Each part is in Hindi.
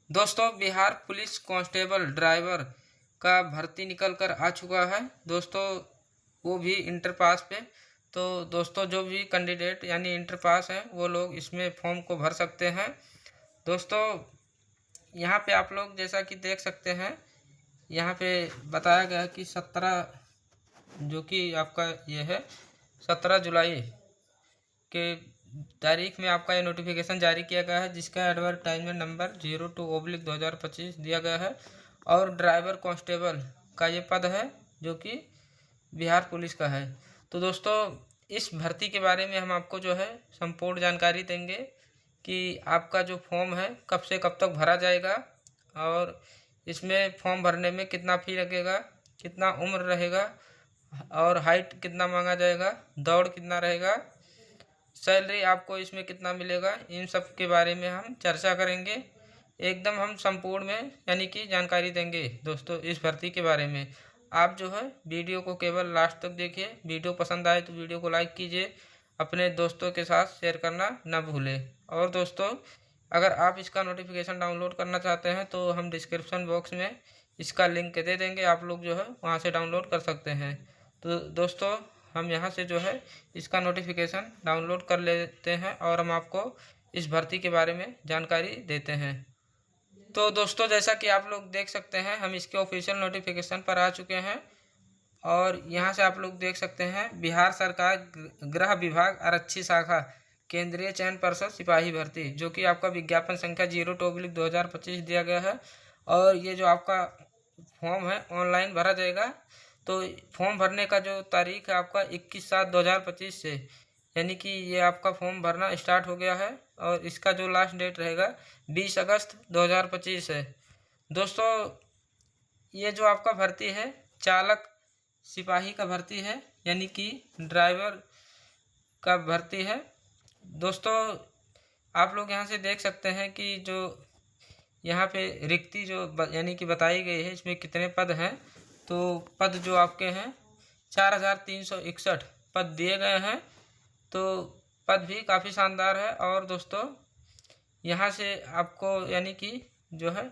दोस्तों बिहार पुलिस कांस्टेबल ड्राइवर का भर्ती निकल कर आ चुका है दोस्तों, वो भी इंटर पास पे। तो दोस्तों जो भी कैंडिडेट यानी इंटर पास हैं वो लोग इसमें फॉर्म को भर सकते हैं। दोस्तों यहाँ पे आप लोग जैसा कि देख सकते हैं, यहाँ पे बताया गया है कि 17 जो कि आपका ये है 17 जुलाई के तारीख में आपका ये नोटिफिकेशन जारी किया गया है, जिसका एडवर्टाइजमेंट नंबर 02/2025 दिया गया है। और ड्राइवर कांस्टेबल का ये पद है जो कि बिहार पुलिस का है। तो दोस्तों इस भर्ती के बारे में हम आपको जो है संपूर्ण जानकारी देंगे कि आपका जो फॉर्म है कब से कब तक भरा जाएगा, और इसमें फॉर्म भरने में कितना फ़ी लगेगा, कितना उम्र रहेगा, और हाइट कितना मांगा जाएगा, दौड़ कितना रहेगा, सैलरी आपको इसमें कितना मिलेगा, इन सब के बारे में हम चर्चा करेंगे। एकदम हम संपूर्ण में यानी कि जानकारी देंगे दोस्तों इस भर्ती के बारे में। आप जो है वीडियो को केवल लास्ट तक देखिए। वीडियो पसंद आए तो वीडियो को लाइक कीजिए, अपने दोस्तों के साथ शेयर करना ना भूलें। और दोस्तों अगर आप इसका नोटिफिकेशन डाउनलोड करना चाहते हैं तो हम डिस्क्रिप्शन बॉक्स में इसका लिंक दे देंगे, आप लोग जो है वहाँ से डाउनलोड कर सकते हैं। तो दोस्तों हम यहाँ से जो है इसका नोटिफिकेशन डाउनलोड कर लेते हैं और हम आपको इस भर्ती के बारे में जानकारी देते हैं। तो दोस्तों जैसा कि आप लोग देख सकते हैं, हम इसके ऑफिशियल नोटिफिकेशन पर आ चुके हैं। और यहाँ से आप लोग देख सकते हैं, बिहार सरकार गृह विभाग आरक्षी शाखा केंद्रीय चयन पर्षद सिपाही भर्ती, जो कि आपका विज्ञापन संख्या 02/2025 दिया गया है। और ये जो आपका फॉर्म है ऑनलाइन भरा जाएगा। तो फॉर्म भरने का जो तारीख है आपका 21/7/2025 से, यानी कि ये आपका फॉर्म भरना स्टार्ट हो गया है। और इसका जो लास्ट डेट रहेगा 20 अगस्त 2025 है। दोस्तों ये जो आपका भर्ती है चालक सिपाही का भर्ती है, यानी कि ड्राइवर का भर्ती है। दोस्तों आप लोग यहाँ से देख सकते हैं कि जो यहाँ पे रिक्ति जो यानी कि बताई गई है, इसमें कितने पद हैं। तो पद जो आपके हैं 4361 पद दिए गए हैं। तो पद भी काफ़ी शानदार है। और दोस्तों यहाँ से आपको यानी कि जो है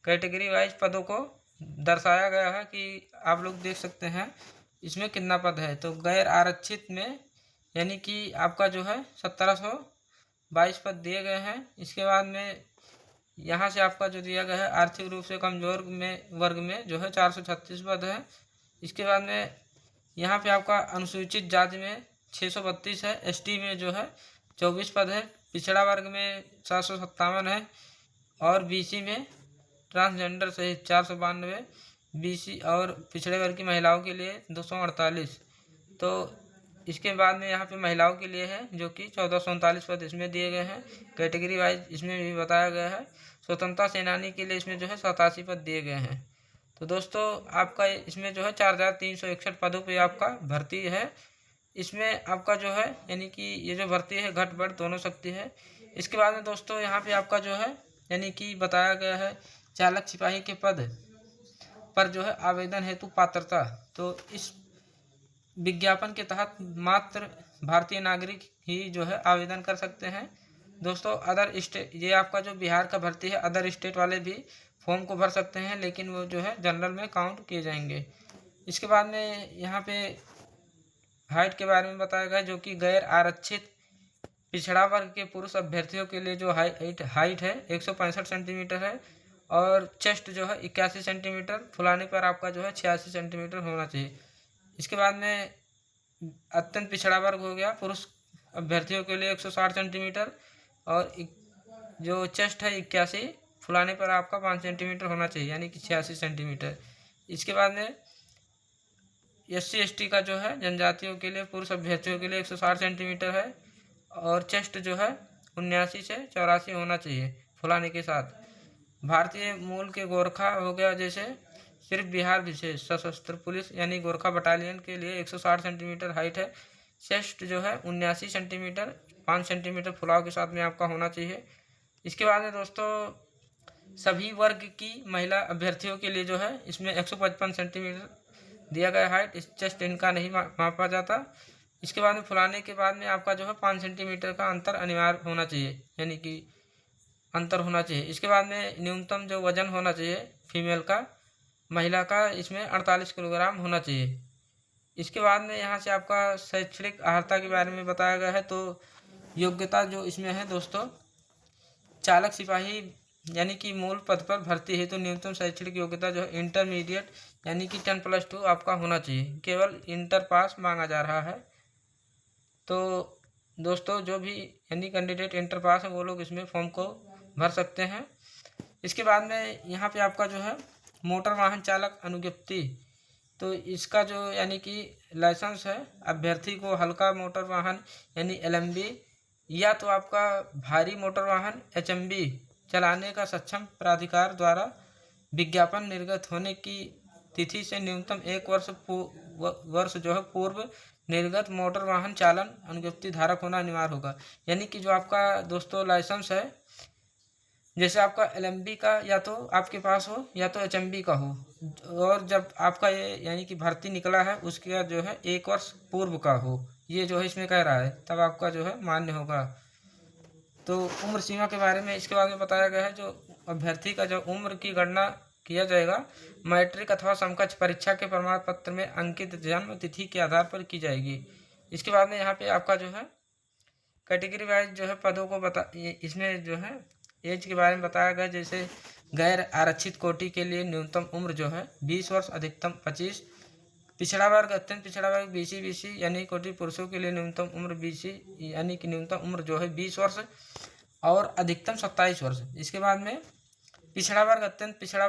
कैटेगरी वाइज पदों को दर्शाया गया है कि आप लोग देख सकते हैं इसमें कितना पद है। तो गैर आरक्षित में यानी कि आपका जो है 1722 पद दिए गए हैं। इसके बाद में यहाँ से आपका जो दिया गया है आर्थिक रूप से कमजोर में वर्ग में जो है 436 पद है। इसके बाद में यहाँ पे आपका अनुसूचित जाति में 632 है, एसटी में जो है 24 पद है, पिछड़ा वर्ग में 757 है, और बीसी में ट्रांसजेंडर सहित 492, बीसी और पिछड़े वर्ग की महिलाओं के लिए 248। तो इसके बाद में यहाँ पे महिलाओं के लिए है जो कि 1439 पद इसमें दिए गए हैं। कैटेगरी वाइज इसमें भी बताया गया है। स्वतंत्रता सेनानी के लिए इसमें जो है 87 पद दिए गए हैं। तो दोस्तों आपका इसमें जो है 4361 पदों पे आपका भर्ती है। इसमें आपका जो है यानी कि ये जो भर्ती है घट बढ़ दोनों सकती है। इसके बाद में दोस्तों यहाँ पे आपका जो है यानी कि बताया गया है चालक सिपाही के पद पर जो है आवेदन हेतु पात्रता। तो इस विज्ञापन के तहत मात्र भारतीय नागरिक ही जो है आवेदन कर सकते हैं। दोस्तों अदर स्टेट, ये आपका जो बिहार का भर्ती है, अदर स्टेट वाले भी फॉर्म को भर सकते हैं, लेकिन वो जो है जनरल में काउंट किए जाएंगे। इसके बाद में यहाँ पे हाइट के बारे में बताया गया, जो कि गैर आरक्षित पिछड़ा वर्ग के पुरुष अभ्यर्थियों के लिए जो हाइट है 165 सेंटीमीटर है, और चेस्ट जो है 81 सेंटीमीटर, फुलाने पर आपका जो है 86 सेंटीमीटर होना चाहिए। इसके बाद में अत्यंत पिछड़ा वर्ग हो गया, पुरुष अभ्यर्थियों के लिए 160 सेंटीमीटर, और जो चेस्ट है 81, फुलाने पर आपका 5 सेंटीमीटर होना चाहिए, यानी कि 86 सेंटीमीटर। इसके बाद में SC/ST का जो है जनजातियों के लिए पुरुष अभ्यर्थियों के लिए 160 सेंटीमीटर है, और चेस्ट जो है 79 से 84 होना चाहिए फुलाने के साथ। भारतीय मूल के गोरखा हो गया, जैसे सिर्फ बिहार विशेष सशस्त्र पुलिस यानी गोरखा बटालियन के लिए 160 सेंटीमीटर हाइट है। चेस्ट जो है 79 सेंटीमीटर, 5 सेंटीमीटर फुलाव के साथ में आपका होना चाहिए। इसके बाद में दोस्तों सभी वर्ग की महिला अभ्यर्थियों के लिए जो है इसमें 155 सेंटीमीटर दिया गया हाइट। इस चेस्ट इनका नहीं मापा जाता। इसके बाद में फुलाने के बाद में आपका जो है 5 सेंटीमीटर का अंतर अनिवार्य होना चाहिए, यानी कि अंतर होना चाहिए। इसके बाद में न्यूनतम जो वजन होना चाहिए फीमेल का, महिला का, इसमें 48 किलोग्राम होना चाहिए। इसके बाद में यहाँ से आपका शैक्षणिक अर्हता के बारे में बताया गया है। तो योग्यता जो इसमें है दोस्तों, चालक सिपाही यानी कि मूल पद पर भर्ती है तो न्यूनतम शैक्षणिक योग्यता जो है इंटरमीडिएट यानी कि 10+2 आपका होना चाहिए। केवल इंटर पास मांगा जा रहा है। तो दोस्तों जो भी यानी कैंडिडेट इंटर पास है वो लोग इसमें फॉर्म को भर सकते हैं। इसके बाद में यहाँ पे आपका जो है मोटर वाहन चालक अनुज्ञप्ति, तो इसका जो यानी कि लाइसेंस है, अभ्यर्थी को हल्का मोटर वाहन यानी LMB या तो आपका भारी मोटर वाहन HMB चलाने का सक्षम प्राधिकार द्वारा विज्ञापन निर्गत होने की तिथि से न्यूनतम 1 वर्ष जो है पूर्व निर्गत मोटर वाहन चालन अनुज्ञप्ति धारक होना अनिवार्य होगा। यानी कि जो आपका दोस्तों लाइसेंस है, जैसे आपका LMB का या तो आपके पास हो या तो HMB का हो, और जब आपका ये यानी कि भर्ती निकला है उसके जो है 1 वर्ष पूर्व का हो, ये जो है इसमें कह रहा है, तब आपका जो है मान्य होगा। तो उम्र सीमा के बारे में इसके बाद में बताया गया है। जो अभ्यर्थी का जो उम्र की गणना किया जाएगा मैट्रिक अथवा समकक्ष परीक्षा के प्रमाण पत्र में अंकित जन्म तिथि के आधार पर की जाएगी। इसके बाद में यहाँ पे आपका जो है कैटेगरी वाइज जो है पदों को इसमें जो है एज के बारे में बताया गया। जैसे गैर आरक्षित कोटि के लिए न्यूनतम उम्र जो है 20 वर्ष, अधिकतम 25। पिछड़ा वर्ग, अत्यंत पिछड़ा वर्ग BC यानी कोटि पुरुषों के लिए न्यूनतम उम्र BC यानी कि न्यूनतम उम्र जो है 20 वर्ष और अधिकतम 27 वर्ष। इसके बाद में पिछड़ा वर्ग, अत्यंत पिछड़ा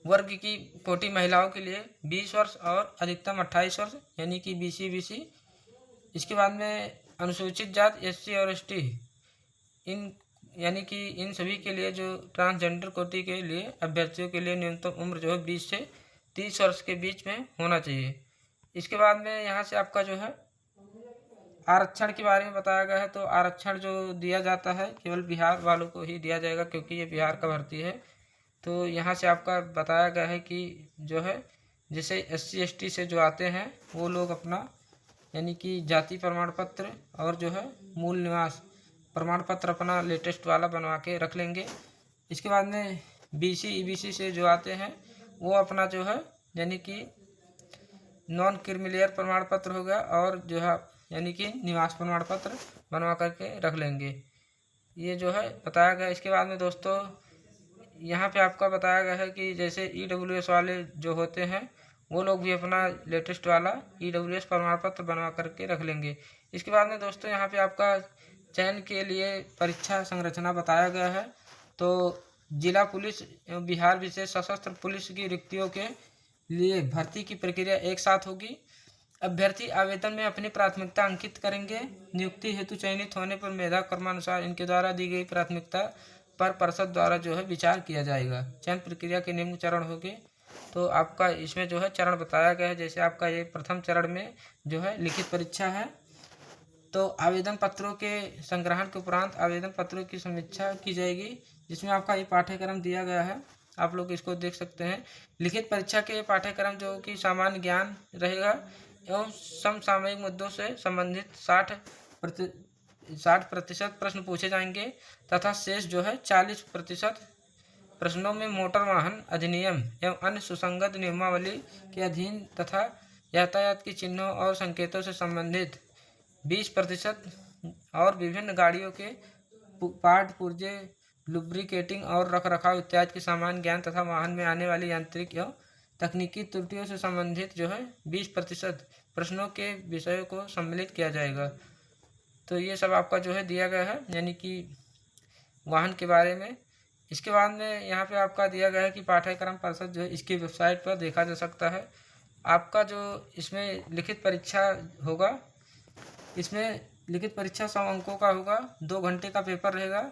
वर्ग की कोटि महिलाओं के लिए 20 वर्ष और अधिकतम 28 वर्ष यानी कि BC। इसके बाद में अनुसूचित जात SC और ST इन यानी कि इन सभी के लिए जो ट्रांसजेंडर कोटि के लिए अभ्यर्थियों के लिए न्यूनतम उम्र जो है 20 से 30 वर्ष के बीच में होना चाहिए। इसके बाद में यहाँ से आपका जो है आरक्षण के बारे में बताया गया है। तो आरक्षण जो दिया जाता है केवल बिहार वालों को ही दिया जाएगा क्योंकि ये बिहार का भर्ती है। तो यहाँ से आपका बताया गया है कि जो है जैसे SC ST से जो आते हैं वो लोग अपना यानी कि जाति प्रमाण पत्र और जो है मूल निवास प्रमाण पत्र अपना लेटेस्ट वाला बनवा के रख लेंगे। इसके बाद में BC EBC से जो आते हैं वो अपना जो है यानी कि नॉन क्रीमिलियर प्रमाण पत्र हो गया और जो है यानी कि निवास प्रमाण पत्र बनवा करके रख लेंगे। ये जो है बताया गया। इसके बाद में दोस्तों यहाँ पे आपका बताया गया है कि जैसे EWS वाले जो होते हैं वो लोग भी अपना लेटेस्ट वाला EWS प्रमाण पत्र बनवा करके रख लेंगे। इसके बाद में दोस्तों यहाँ पे आपका चयन के लिए परीक्षा संरचना बताया गया है। तो जिला पुलिस एवं बिहार विशेष सशस्त्र पुलिस की रिक्तियों के लिए भर्ती की प्रक्रिया एक साथ होगी। अभ्यर्थी आवेदन में अपनी प्राथमिकता अंकित करेंगे। नियुक्ति हेतु चयनित होने पर मेधा क्रमानुसार इनके द्वारा दी गई प्राथमिकता पर परिषद द्वारा जो है विचार किया जाएगा। चयन प्रक्रिया के निम्न चरण होंगे। तो आपका इसमें जो है चरण बताया गया है। जैसे आपका ये प्रथम चरण में जो है लिखित परीक्षा है। तो आवेदन पत्रों के संग्रहण के उपरांत आवेदन पत्रों की समीक्षा की जाएगी, जिसमें आपका ये पाठ्यक्रम दिया गया है, आप लोग इसको देख सकते हैं। लिखित परीक्षा के पाठ्यक्रम जो कि सामान्य ज्ञान रहेगा एवं समसामयिक मुद्दों से संबंधित 60% प्रश्न पूछे जाएंगे तथा शेष जो है 40% प्रश्नों में मोटर वाहन अधिनियम एवं अन्य सुसंगत नियमावली के अधीन तथा यातायात के चिन्हों और संकेतों से संबंधित 20% और विभिन्न गाड़ियों के पार्ट पुर्जे, लुब्रिकेटिंग और रखरखाव इत्यादि के सामान्य ज्ञान तथा वाहन में आने वाली यांत्रिक एवं तकनीकी त्रुटियों से संबंधित जो है 20% प्रश्नों के विषयों को सम्मिलित किया जाएगा। तो ये सब आपका जो है दिया गया है यानी कि वाहन के बारे में। इसके बाद में यहाँ पे आपका दिया गया है कि पाठ्यक्रम परिषद जो है इसकी वेबसाइट पर देखा जा सकता है। आपका जो इसमें लिखित परीक्षा होगा, इसमें लिखित परीक्षा 100 अंकों का होगा, 2 घंटे का पेपर रहेगा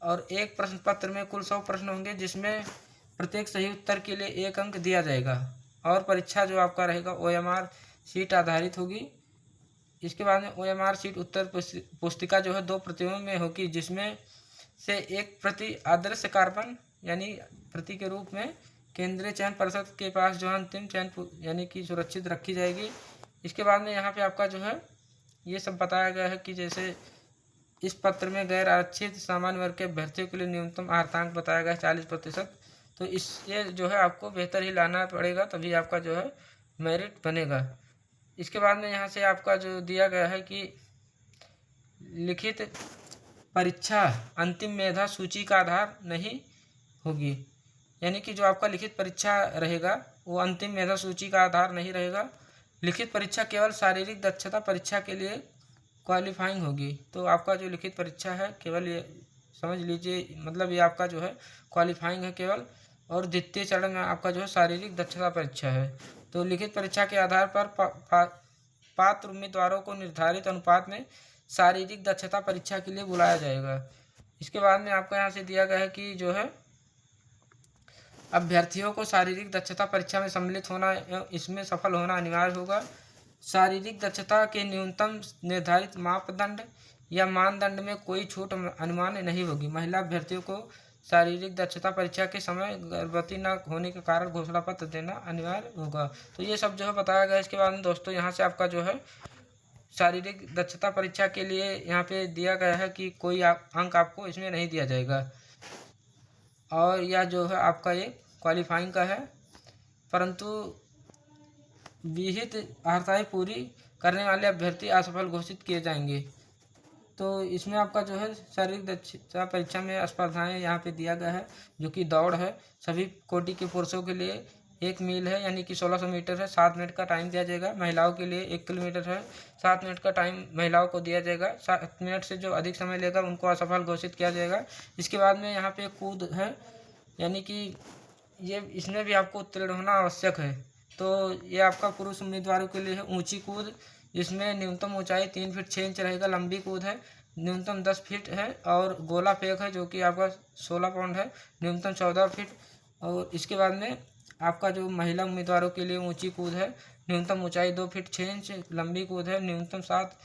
और एक प्रश्न पत्र में कुल 100 प्रश्न होंगे, जिसमें प्रत्येक सही उत्तर के लिए 1 अंक दिया जाएगा। और परीक्षा जो आपका रहेगा OMR शीट आधारित होगी। इसके बाद में OMR शीट उत्तर पुस्तिका जो है 2 प्रतियों में होगी, जिसमें से एक प्रति आदर्श कार्बन यानी प्रति के रूप में केंद्रीय चयन परिषद के पास जो अंतिम चयन यानी कि सुरक्षित रखी जाएगी। इसके बाद में यहाँ पे आपका जो है ये सब बताया गया है कि जैसे इस पत्र में गैर आरक्षित सामान्य वर्ग के अभ्यर्थियों के लिए न्यूनतम अर्हतांक बताया गया है 40%। तो इससे जो है आपको बेहतर ही लाना पड़ेगा, तभी आपका जो है मेरिट बनेगा। इसके बाद में यहाँ से आपका जो दिया गया है कि लिखित परीक्षा अंतिम मेधा सूची का आधार नहीं होगी, यानी कि जो आपका लिखित परीक्षा रहेगा वो अंतिम मेधा सूची का आधार नहीं रहेगा। लिखित परीक्षा केवल शारीरिक दक्षता परीक्षा के लिए क्वालिफाइंग होगी। तो आपका जो लिखित परीक्षा है केवल ये समझ लीजिए, मतलब ये आपका जो है क्वालिफाइंग है केवल, और द्वितीय चरण में आपका जो है शारीरिक दक्षता परीक्षा है। तो लिखित परीक्षा के आधार पर पात्र उम्मीदवारों को निर्धारित अनुपात में शारीरिक दक्षता परीक्षा के लिए बुलाया जाएगा। इसके बाद में आपका यहाँ से दिया गया है कि जो है अभ्यर्थियों को शारीरिक दक्षता परीक्षा में सम्मिलित होना एवं इसमें सफल होना अनिवार्य होगा। शारीरिक दक्षता के न्यूनतम निर्धारित मापदंड या मानदंड में कोई छूट अनुमान नहीं होगी। महिला अभ्यर्थियों को शारीरिक दक्षता परीक्षा के समय गर्भवती न होने के कारण घोषणा पत्र देना अनिवार्य होगा। तो ये सब जो है बताया गया। इसके बाद में दोस्तों यहाँ से आपका जो है शारीरिक दक्षता परीक्षा के लिए यहाँ पे दिया गया है कि कोई अंक आपको इसमें नहीं दिया जाएगा, और यह जो है आपका ये क्वालिफाइंग का है, परंतु विहित अर्हताएँ पूरी करने वाले अभ्यर्थी असफल घोषित किए जाएंगे। तो इसमें आपका जो है शारीरिक दक्षता परीक्षा में स्पर्धाएं यहाँ पे दिया गया है, जो कि दौड़ है। सभी कोटि के पुरुषों के लिए 1 मील है, यानी कि 1600 मीटर है, 7 मिनट का टाइम दिया जाएगा। महिलाओं के लिए 1 किलोमीटर है, 7 मिनट का टाइम महिलाओं को दिया जाएगा। 7 मिनट से जो अधिक समय लेगा उनको असफल घोषित किया जाएगा। इसके बाद में यहाँ पे कूद है, यानी कि ये इसमें भी आपको उत्तीर्ण होना आवश्यक है। तो ये आपका पुरुष उम्मीदवारों के लिए है ऊंची कूद, जिसमें न्यूनतम ऊंचाई 3 फीट 6 इंच रहेगा। लंबी कूद है, न्यूनतम 10 फीट है, और गोला फेंक है जो कि आपका 16 पाउंड है, न्यूनतम 14 फीट। और इसके बाद में आपका जो महिला उम्मीदवारों के लिए ऊंची कूद है, न्यूनतम ऊंचाई 2 फीट 6 इंच, लंबी कूद है, न्यूनतम 7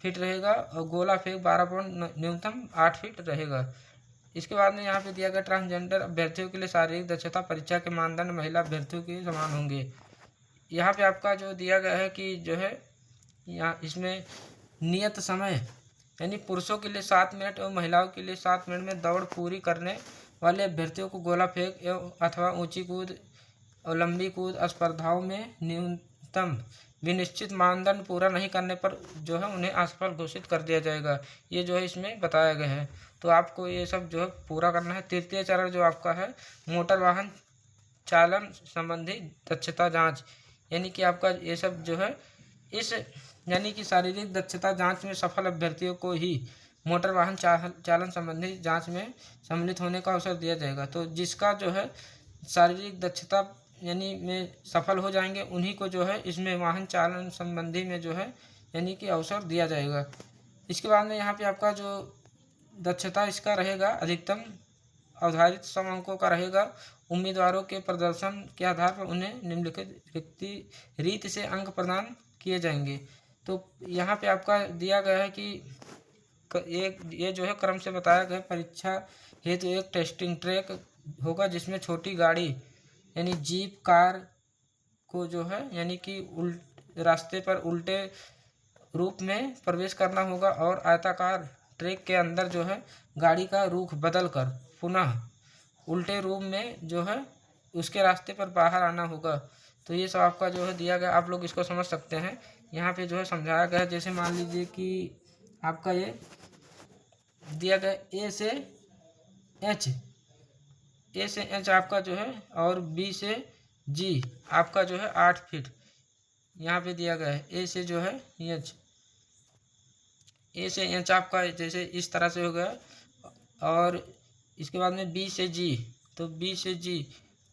फीट रहेगा, और गोला फेंक 12 पाउंड, न्यूनतम 8 फीट रहेगा। इसके बाद में यहाँ पे दिया गया ट्रांसजेंडर अभ्यर्थियों के लिए शारीरिक दक्षता परीक्षा के मानदंड महिला अभ्यर्थियों के समान होंगे। यहाँ पे आपका जो दिया गया है कि जो है यहाँ इसमें नियत समय, यानी पुरुषों के लिए 7 मिनट एवं महिलाओं के लिए 7 मिनट में दौड़ पूरी करने वाले अभ्यर्थियों को गोला फेंक एवं अथवा ऊंची कूद और लंबी कूद स्पर्धाओं में न्यूनतम विनिश्चित मानदंड पूरा नहीं करने पर जो है उन्हें असफल घोषित कर दिया जाएगा। ये जो है इसमें बताया गया है। तो आपको ये सब जो है पूरा करना है। तृतीय चरण जो आपका है मोटर वाहन चालन संबंधी दक्षता जांच, यानी कि आपका ये सब जो है इस यानी कि शारीरिक दक्षता जांच में सफल अभ्यर्थियों को ही मोटर वाहन चालन संबंधी जांच में सम्मिलित होने का अवसर दिया जाएगा। तो जिसका जो है शारीरिक दक्षता यानी में सफल हो जाएंगे उन्हीं को जो है इसमें वाहन चालन संबंधी में जो है यानी कि अवसर दिया जाएगा। इसके बाद में यहाँ पे आपका जो दक्षता इसका रहेगा अधिकतम अवधारित सम अंकों का रहेगा। उम्मीदवारों के प्रदर्शन के आधार पर उन्हें निम्नलिखित रीत से अंक प्रदान किए जाएंगे। तो यहाँ पे आपका दिया गया है कि एक ये जो है क्रम से बताया गया। परीक्षा हेतु एक टेस्टिंग ट्रैक होगा जिसमें छोटी गाड़ी यानी जीप कार को जो है यानी कि रास्ते पर उल्टे रूप में प्रवेश करना होगा, और आयताकार ट्रैक के अंदर जो है गाड़ी का रुख बदल कर पुनः उल्टे रूप में जो है उसके रास्ते पर बाहर आना होगा। तो ये सब आपका जो है दिया गया, आप लोग इसको समझ सकते हैं। यहाँ पे जो है समझाया गया है। जैसे मान लीजिए कि आपका ये दिया गया ए से एच आपका जो है, और बी से जी आपका जो है 8 फीट यहाँ पे दिया गया है। ए से जो है एच आपका जैसे इस तरह से हो गया, और इसके बाद में बी से जी, तो बी से जी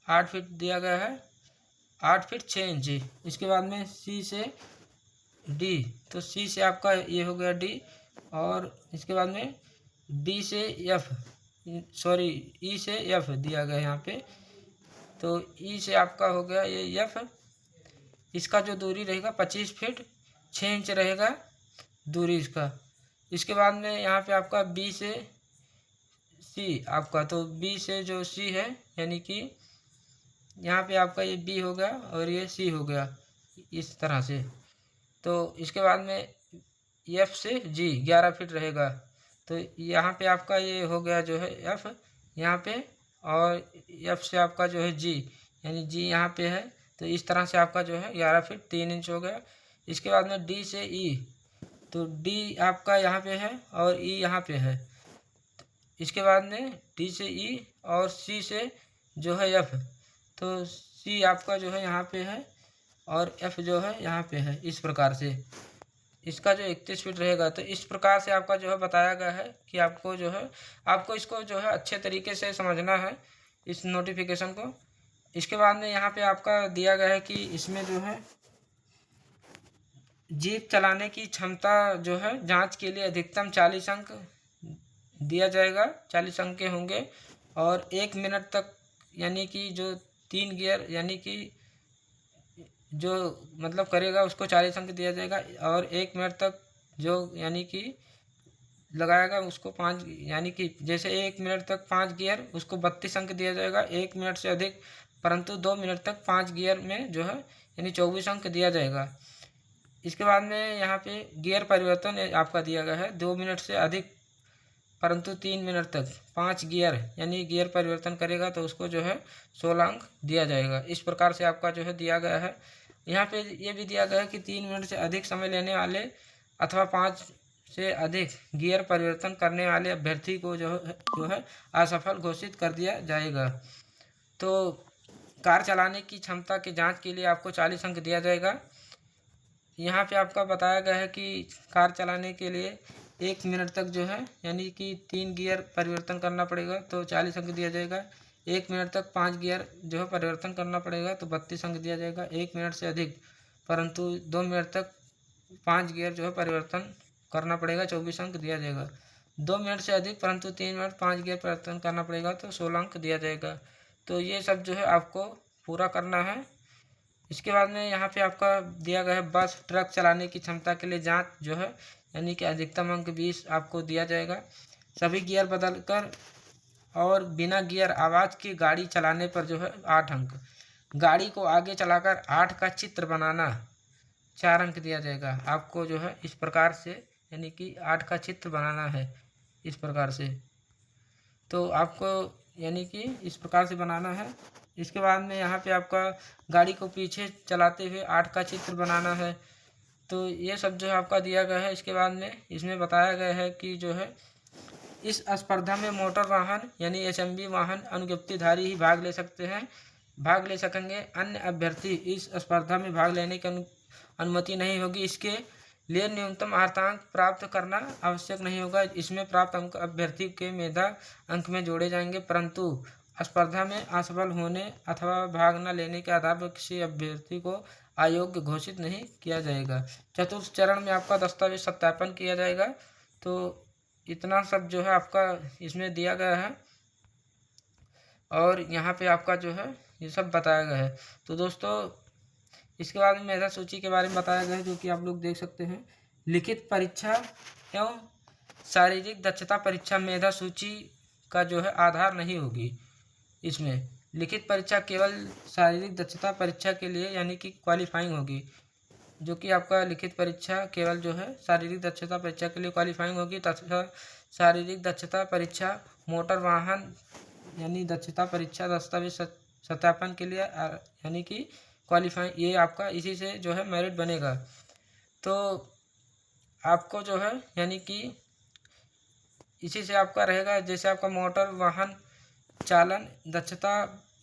8 फीट दिया गया है, 8 फीट 6 इंच। इसके बाद में सी से डी, तो सी से आपका ये हो गया डी, और इसके बाद में डी से एफ, सॉरी ई से एफ दिया गया यहाँ पे, तो ई से आपका हो गया ये एफ। इसका जो दूरी रहेगा 25 फीट 6 इंच रहेगा दूरी इसका। इसके बाद में यहाँ पे आपका बी से सी आपका, तो बी से जो सी है यानी कि यहाँ पे आपका ये बी हो गया और ये सी हो गया इस तरह से। तो इसके बाद में एफ से जी 11 फीट रहेगा। तो यहाँ पे आपका ये हो गया जो है एफ यहाँ पे, और एफ से आपका जो है जी, यानी जी यहाँ पे है। तो इस तरह से आपका जो है 11 फीट 3 इंच हो गया। इसके बाद में डी से ई, तो डी आपका यहाँ पे है और ई यहाँ पे है। इसके बाद में डी से ई और सी से जो है एफ, तो सी आपका जो है यहाँ पे है और एफ जो है यहाँ पे है। इस प्रकार से इसका जो 31 फीट रहेगा। तो इस प्रकार से आपका जो है बताया गया है कि आपको जो है आपको इसको जो है अच्छे तरीके से समझना है इस नोटिफिकेशन को। इसके बाद में यहाँ पे आपका दिया गया है कि इसमें जो है जीप चलाने की क्षमता जो है जांच के लिए अधिकतम 40 अंक दिया जाएगा, 40 अंक के होंगे। और 1 मिनट तक यानी कि जो 3 गियर यानी कि जो मतलब करेगा उसको 40 अंक दिया जाएगा। और 1 मिनट तक जो यानी कि लगाएगा उसको 5, यानी कि जैसे 1 मिनट तक 5 गियर उसको 32 अंक दिया जाएगा। 1 मिनट से अधिक परंतु 2 मिनट तक 5 गियर में जो है यानी 24 अंक दिया जाएगा। इसके बाद में यहाँ पे गियर परिवर्तन आपका दिया गया है 2 मिनट से अधिक परंतु 3 मिनट तक 5 गियर यानी गियर परिवर्तन करेगा तो उसको जो है 16 अंक दिया जाएगा। इस प्रकार से आपका जो है दिया गया है। यहाँ पे ये भी दिया गया है कि 3 मिनट से अधिक समय लेने वाले अथवा 5 से अधिक गियर परिवर्तन करने वाले अभ्यर्थी को जो है असफल घोषित कर दिया जाएगा। तो कार चलाने की क्षमता की जांच के लिए आपको 40 अंक दिया जाएगा। यहाँ पे आपका बताया गया है कि कार चलाने के लिए 1 मिनट तक जो है यानी कि 3 गियर परिवर्तन करना पड़ेगा तो 40 अंक दिया जाएगा। 1 मिनट तक 5 गियर जो है परिवर्तन करना पड़ेगा तो 32 अंक दिया जाएगा। 1 मिनट से अधिक परंतु 2 मिनट तक 5 गियर जो है परिवर्तन करना पड़ेगा, 24 अंक दिया जाएगा। 2 मिनट से अधिक परंतु 3 मिनट 5 गियर परिवर्तन करना पड़ेगा तो 16 अंक दिया जाएगा। तो ये सब जो है आपको पूरा करना है। इसके बाद में यहाँ पे आपका दिया गया है बस ट्रक चलाने की क्षमता के लिए जांच जो है यानी कि अधिकतम अंक 20 आपको दिया जाएगा। सभी गियर बदलकर और बिना गियर आवाज़ की गाड़ी चलाने पर जो है 8 अंक। गाड़ी को आगे चलाकर 8 का चित्र बनाना 4 अंक दिया जाएगा आपको जो है। इस प्रकार से यानी कि 8 का चित्र बनाना है इस प्रकार से, तो आपको यानी कि इस प्रकार से बनाना है। इसके बाद में यहाँ पे आपका गाड़ी को पीछे चलाते हुए 8 का चित्र बनाना है। तो ये सब जो है आपका दिया गया है। इसके बाद में इसमें बताया गया है कि जो है इस स्पर्धा में मोटर वाहन यानी एचएमवी वाहन अनुज्ञप्तिधारी ही भाग ले सकेंगे। अन्य अभ्यर्थी इस स्पर्धा में भाग लेने की अनुमति नहीं होगी। इसके लिए न्यूनतम अर्हतांक प्राप्त करना आवश्यक नहीं होगा। इसमें प्राप्त अंक अभ्यर्थी के मेधा अंक में जोड़े जाएंगे, परंतु स्पर्धा में असफल होने अथवा भाग न लेने के आधार पर किसी अभ्यर्थी को अयोग्य घोषित नहीं किया जाएगा। चतुर्थ चरण में आपका दस्तावेज सत्यापन किया जाएगा। तो इतना सब जो है आपका इसमें दिया गया है और यहाँ पे आपका जो है ये सब बताया गया है। तो दोस्तों इसके बाद में मेधा सूची के बारे में बताया गया है जो कि आप लोग देख सकते हैं। लिखित परीक्षा एवं शारीरिक दक्षता परीक्षा मेधा सूची का जो है आधार नहीं होगी। इसमें लिखित परीक्षा केवल शारीरिक दक्षता परीक्षा के लिए यानी कि क्वालिफाइंग होगी, जो कि आपका लिखित परीक्षा केवल जो है शारीरिक दक्षता परीक्षा के लिए क्वालिफाइंग होगी तथा शारीरिक दक्षता परीक्षा मोटर वाहन यानी दक्षता परीक्षा दस्तावेज सत्यापन के लिए यानी कि क्वालिफाइंग, ये आपका इसी से जो है मेरिट बनेगा। तो आपको जो है यानी कि इसी से आपका रहेगा। जैसे आपका मोटर वाहन चालन दक्षता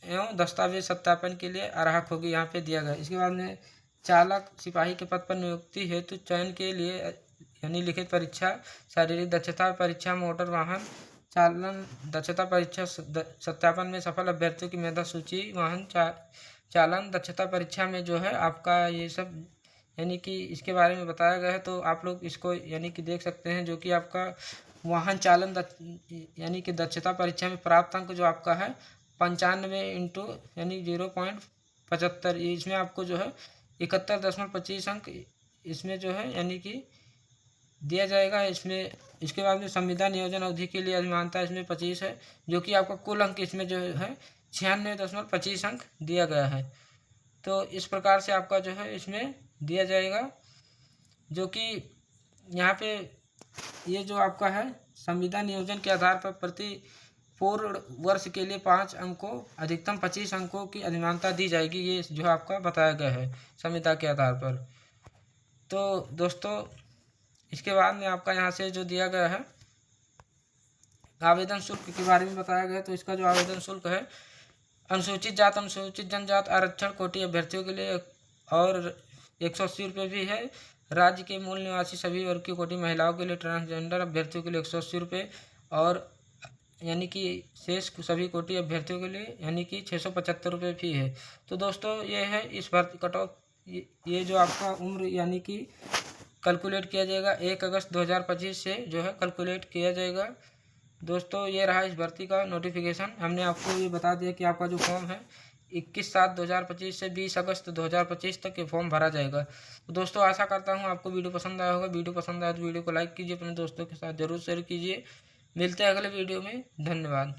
एवं दस्तावेज सत्यापन के लिए अर्हता होगी यहाँ पे दिया गया। इसके बाद में चालक सिपाही के पद पर नियुक्ति हेतु चयन के लिए यानी लिखित परीक्षा शारीरिक दक्षता परीक्षा मोटर वाहन चालन दक्षता परीक्षा सत्यापन में सफल अभ्यर्थियों की मेधा सूची वाहन चालन दक्षता परीक्षा में जो है आपका ये सब यानी कि इसके बारे में बताया गया है। तो आप लोग इसको यानी कि देख सकते हैं जो कि आपका वाहन चालन यानी कि दक्षता परीक्षा में प्राप्त अंक जो आपका है 95 इंटू यानी 0.75, इसमें आपको जो है 71.25 अंक इसमें जो है यानी कि दिया जाएगा। इसमें इसके बाद में संविदा नियोजन अवधि के लिए अधिमानता इसमें 25 है, जो कि आपका कुल अंक इसमें जो है 96.25 अंक दिया गया है। तो इस प्रकार से आपका जो है इसमें दिया जाएगा, जो कि यहाँ पे ये जो आपका है संविदा नियोजन के आधार पर प्रति पूर्ण वर्ष के लिए 5 अंकों अधिकतम 25 अंकों की अधिमानता दी जाएगी। ये जो आपका बताया गया है संविदा के आधार पर। तो दोस्तों इसके बाद में आपका यहाँ से जो दिया गया है आवेदन शुल्क के बारे में बताया गया है। तो इसका जो आवेदन शुल्क है, अनुसूचित जात अनुसूचित जनजात आरक्षण कोटि अभ्यर्थियों के लिए और 180 रुपये भी है। राज्य के मूल निवासी सभी वर्ग की कोटि महिलाओं के लिए, ट्रांसजेंडर अभ्यर्थियों के लिए 180 रुपये और यानी कि शेष सभी कोटि अभ्यर्थियों के लिए यानी कि 675 रुपये फी है। तो दोस्तों ये है इस भर्ती कट ऑफ, ये जो आपका उम्र यानी कि कैलकुलेट किया जाएगा 1 अगस्त 2025 से जो है कैलकुलेट किया जाएगा। दोस्तों ये रहा इस भर्ती का नोटिफिकेशन। हमने आपको ये बता दिया कि आपका जो फॉर्म है 21/7/2025 से 20 अगस्त 2025 तक ये फॉर्म भरा जाएगा। तो दोस्तों आशा करता हूँ आपको वीडियो पसंद आया होगा। वीडियो पसंद आया तो वीडियो को लाइक कीजिए, अपने दोस्तों के साथ जरूर शेयर कीजिए। मिलते हैं अगले वीडियो में। धन्यवाद।